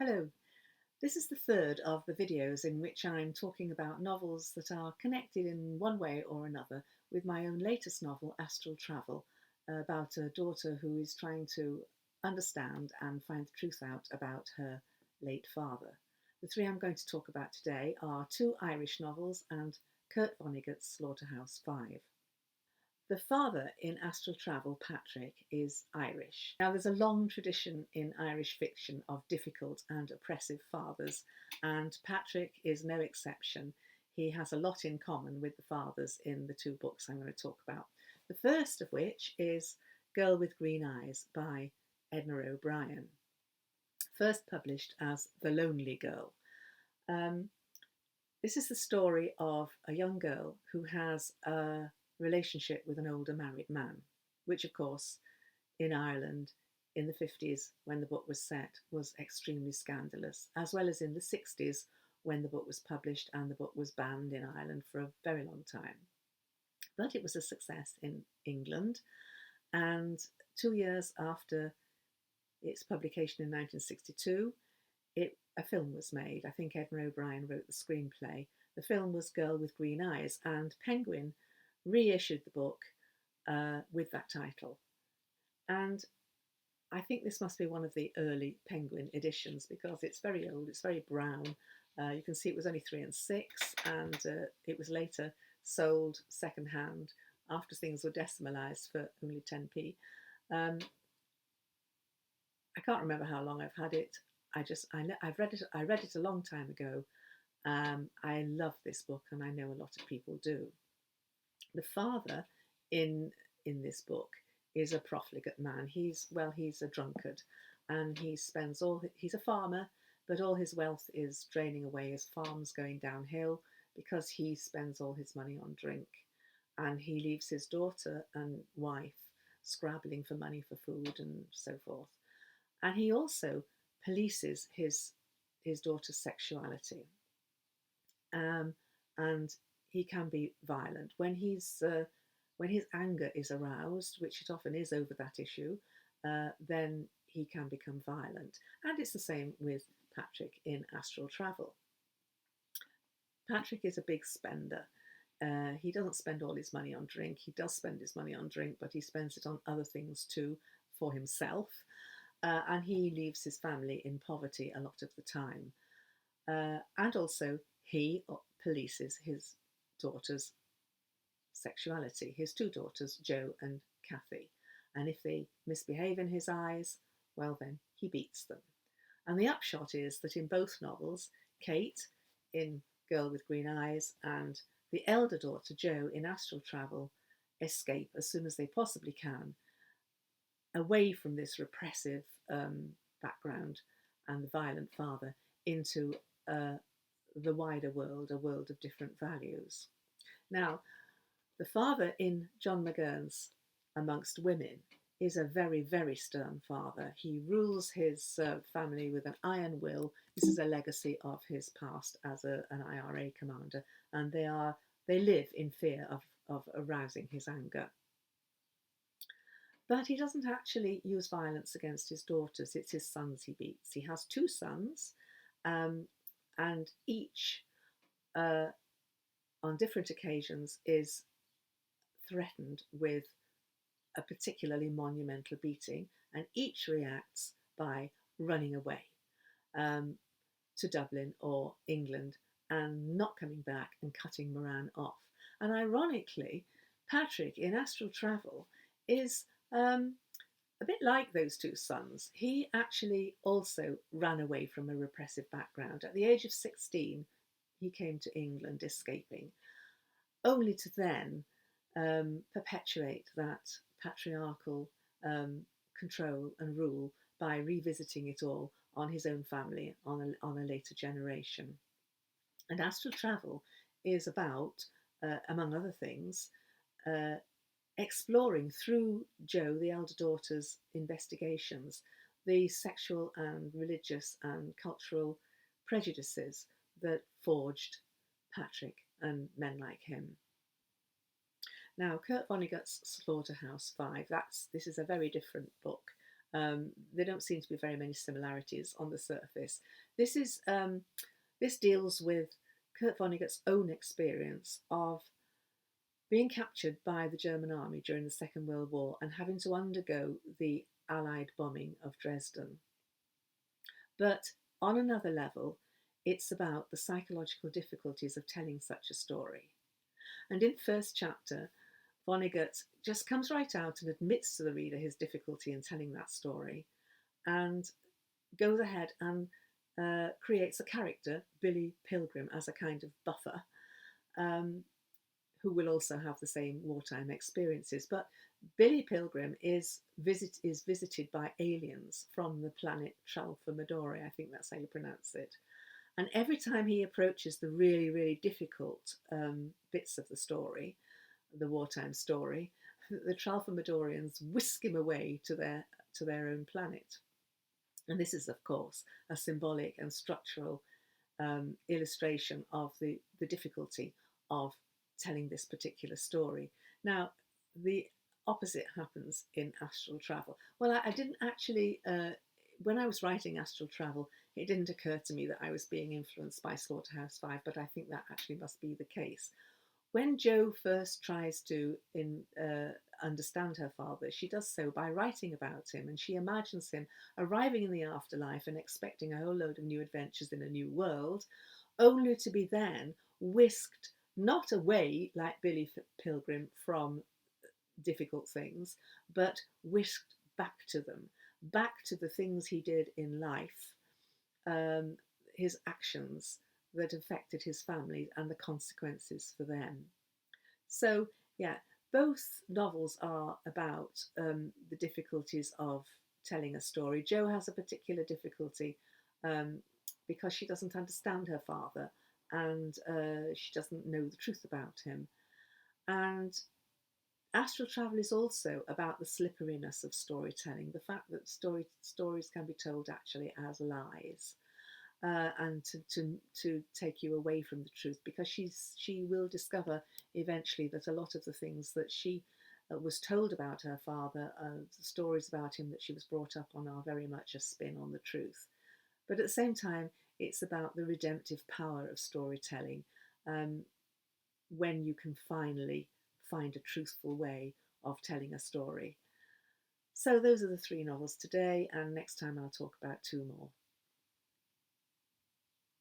Hello, this is the third of the videos in which I'm talking about novels that are connected in one way or another with my own latest novel, Astral Travel, about a daughter who is trying to understand and find the truth out about her late father. The three I'm going to talk about today are two Irish novels and Kurt Vonnegut's Slaughterhouse 5. The father in Astral Travel, Patrick, is Irish. Now, there's a long tradition in Irish fiction of difficult and oppressive fathers, and Patrick is no exception. He has a lot in common with the fathers in the two books I'm going to talk about. The first of which is Girl with Green Eyes by Edna O'Brien, first published as The Lonely Girl. This is the story of a young girl who has a relationship with an older married man, which, of course, in Ireland in the 50s, when the book was set, was extremely scandalous, as well as in the 60s, when the book was published and the book was banned in Ireland for a very long time. But it was a success in England, and 2 years after its publication in 1962, a film was made. I think Edna O'Brien wrote the screenplay. The film was Girl with Green Eyes, and Penguin reissued the book with that title. And I think this must be one of the early Penguin editions because it's very old, it's very brown. You can see it was only 3 and 6, and it was later sold secondhand after things were decimalised for only 10p. I can't remember how long I've had it. I read it a long time ago. I love this book, and I know a lot of people do. The father in this book is a profligate man. He's a drunkard, and he's a farmer, but all his wealth is draining away. His farm's going downhill because he spends all his money on drink, and he leaves his daughter and wife scrabbling for money for food and so forth. And he also polices his daughter's sexuality, and he can be violent when his anger is aroused, which it often is over that issue. Then he can become violent, and it's the same with Patrick in Astral Travel. Patrick is a big spender. He doesn't spend all his money on drink. He does spend his money on drink, but he spends it on other things too for himself. And he leaves his family in poverty a lot of the time. And also, he polices his daughter's sexuality, his two daughters, Jo and Kathy. And if they misbehave in his eyes, well, then he beats them. And the upshot is that in both novels, Kate in Girl with Green Eyes and the elder daughter, Jo, in Astral Travel, escape as soon as they possibly can away from this repressive background and the violent father into the wider world, a world of different values. Now, the father in John McGurn's Amongst Women is a very, very stern father. He rules his family with an iron will. This is a legacy of his past as an IRA commander, and they live in fear of arousing his anger. But he doesn't actually use violence against his daughters. It's his sons he beats. He has two sons, and each, on different occasions, is threatened with a particularly monumental beating, and each reacts by running away to Dublin or England and not coming back and cutting Moran off. And ironically, Patrick in Astral Travel is a bit like those two sons. He actually also ran away from a repressive background. At the age of 16, he came to England escaping, only to then perpetuate that patriarchal control and rule by revisiting it all on his own family, on a later generation. And Astral Travel is about, among other things, exploring through Jo, the elder daughter's investigations, the sexual and religious and cultural prejudices that forged Patrick and men like him. Now, Kurt Vonnegut's Slaughterhouse 5, this is a very different book. There don't seem to be very many similarities on the surface. This is this deals with Kurt Vonnegut's own experience of being captured by the German army during the Second World War and having to undergo the Allied bombing of Dresden. But on another level, it's about the psychological difficulties of telling such a story. And in the first chapter, Vonnegut just comes right out and admits to the reader his difficulty in telling that story and goes ahead and creates a character, Billy Pilgrim, as a kind of buffer, um, who will also have the same wartime experiences. But Billy Pilgrim is visited by aliens from the planet Tralfamadore, I think that's how you pronounce it. And every time he approaches the really, really difficult bits of the story, the wartime story, the Tralfamadorians whisk him away to their own planet. And this is, of course, a symbolic and structural illustration of the difficulty of telling this particular story. Now, the opposite happens in Astral Travel. Well, I didn't actually, when I was writing Astral Travel, it didn't occur to me that I was being influenced by Slaughterhouse 5, but I think that actually must be the case. When Jo first tries to understand her father, she does so by writing about him, and she imagines him arriving in the afterlife and expecting a whole load of new adventures in a new world, only to be then whisked not away like Billy Pilgrim from difficult things, but whisked back to them, back to the things he did in life, um, his actions that affected his family and the consequences for them. So, yeah, both novels are about the difficulties of telling a story. Jo has a particular difficulty um, because she doesn't understand her father and she doesn't know the truth about him. And Astral Travel is also about the slipperiness of storytelling, the fact that stories can be told actually as lies. And to take you away from the truth, because she will discover eventually that a lot of the things that she was told about her father, the stories about him that she was brought up on, are very much a spin on the truth. But at the same time, it's about the redemptive power of storytelling, um, when you can finally find a truthful way of telling a story. So those are the three novels today, and next time I'll talk about two more.